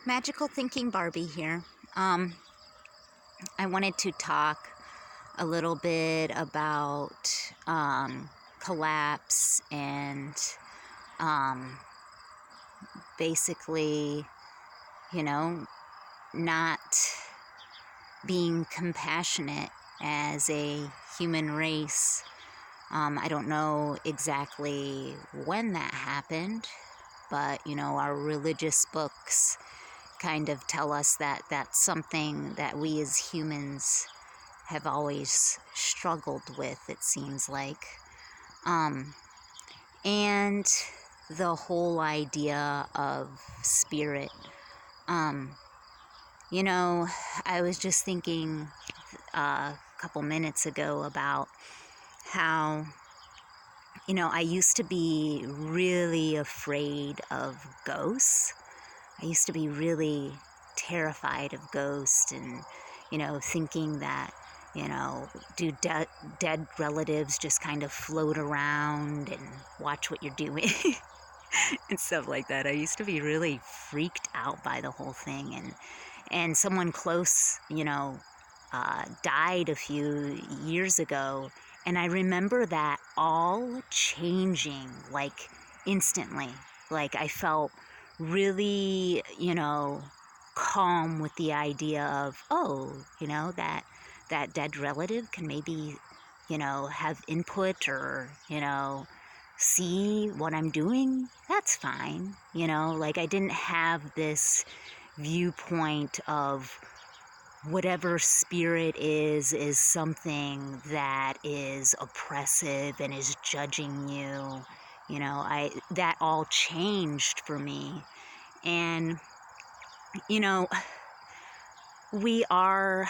Magical Thinking Barbie here. I wanted to talk a little bit about collapse and um, basically, you know, not being compassionate as a human race. I don't know exactly when that happened, but, our religious books kind of tell us that that's something that we as humans have always struggled with, it seems like. And the whole idea of spirit. Um, I was just thinking a couple minutes ago about how, I used to be really afraid of ghosts. I used to be really terrified of ghosts and, thinking that, do dead relatives just kind of float around and watch what you're doing and stuff like that. I used to be really freaked out by the whole thing. And someone close, died a few years ago. And I remember that all changing like instantly. Like I felt really, calm with the idea of, that dead relative can maybe, have input or, see what I'm doing. That's fine. Like I didn't have this viewpoint of whatever spirit is something that is oppressive and is judging you. That all changed for me. And, we are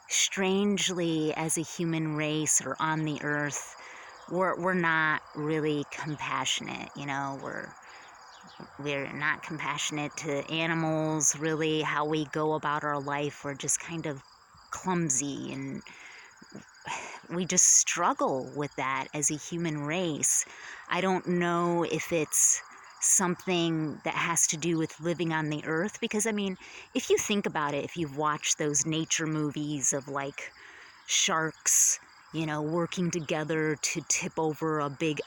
strangely, as a human race or on the earth, we're not really compassionate. We're not compassionate to animals, really. How we go about our life, we're just kind of clumsy, and we just struggle with that as a human race. I don't know if it's something that has to do with living on the earth, because if you think about it, if you've watched those nature movies of like sharks, working together to tip over a big,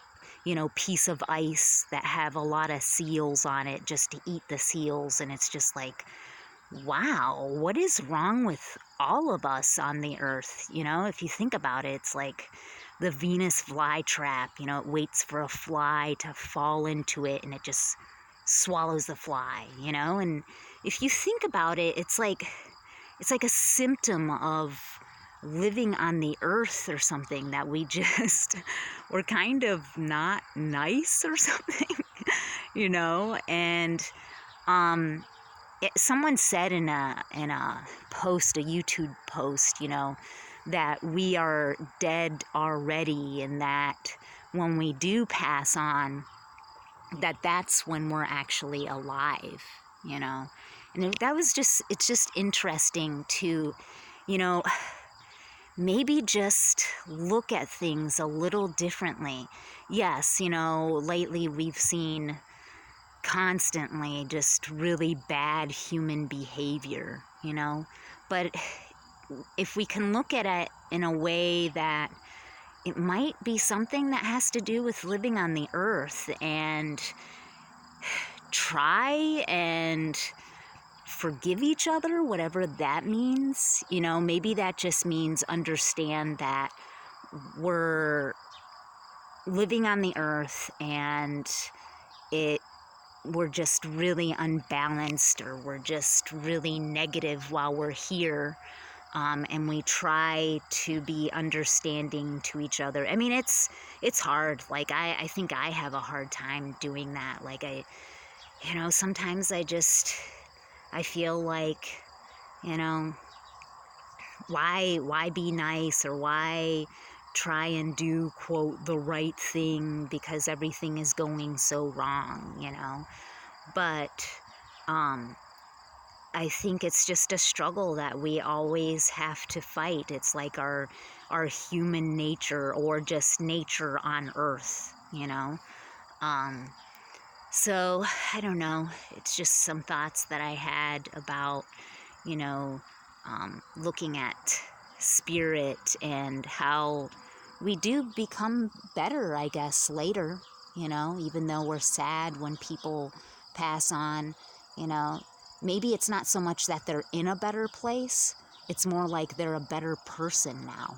piece of ice that have a lot of seals on it just to eat the seals, and it's just like, wow, what is wrong with all of us on the earth? If you think about it, it's like the Venus flytrap. It waits for a fly to fall into it and it just swallows the fly, and if you think about it, it's like a symptom of living on the earth or something, that we just we're kind of not nice or something, and someone said in a post, a YouTube post, that we are dead already, and that when we do pass on, that's when we're actually alive, and it's just interesting to, maybe just look at things a little differently. Yes, lately we've seen constantly just really bad human behavior, but if we can look at it in a way that it might be something that has to do with living on the earth, and try and forgive each other, whatever that means, maybe that just means understand that we're living on the earth and we're just really unbalanced, or we're just really negative while we're here, and we try to be understanding to each other. It's hard. Like I think I have a hard time doing that. Like sometimes I feel like, why be nice, or why try and do, quote, the right thing because everything is going so wrong, But I think it's just a struggle that we always have to fight. It's like our human nature, or just nature on earth, Um, So, I don't know. It's just some thoughts that I had about, you know, looking at spirit and how we do become better, I guess, later, even though we're sad when people pass on, you know. Maybe it's not so much that they're in a better place, it's more like they're a better person now.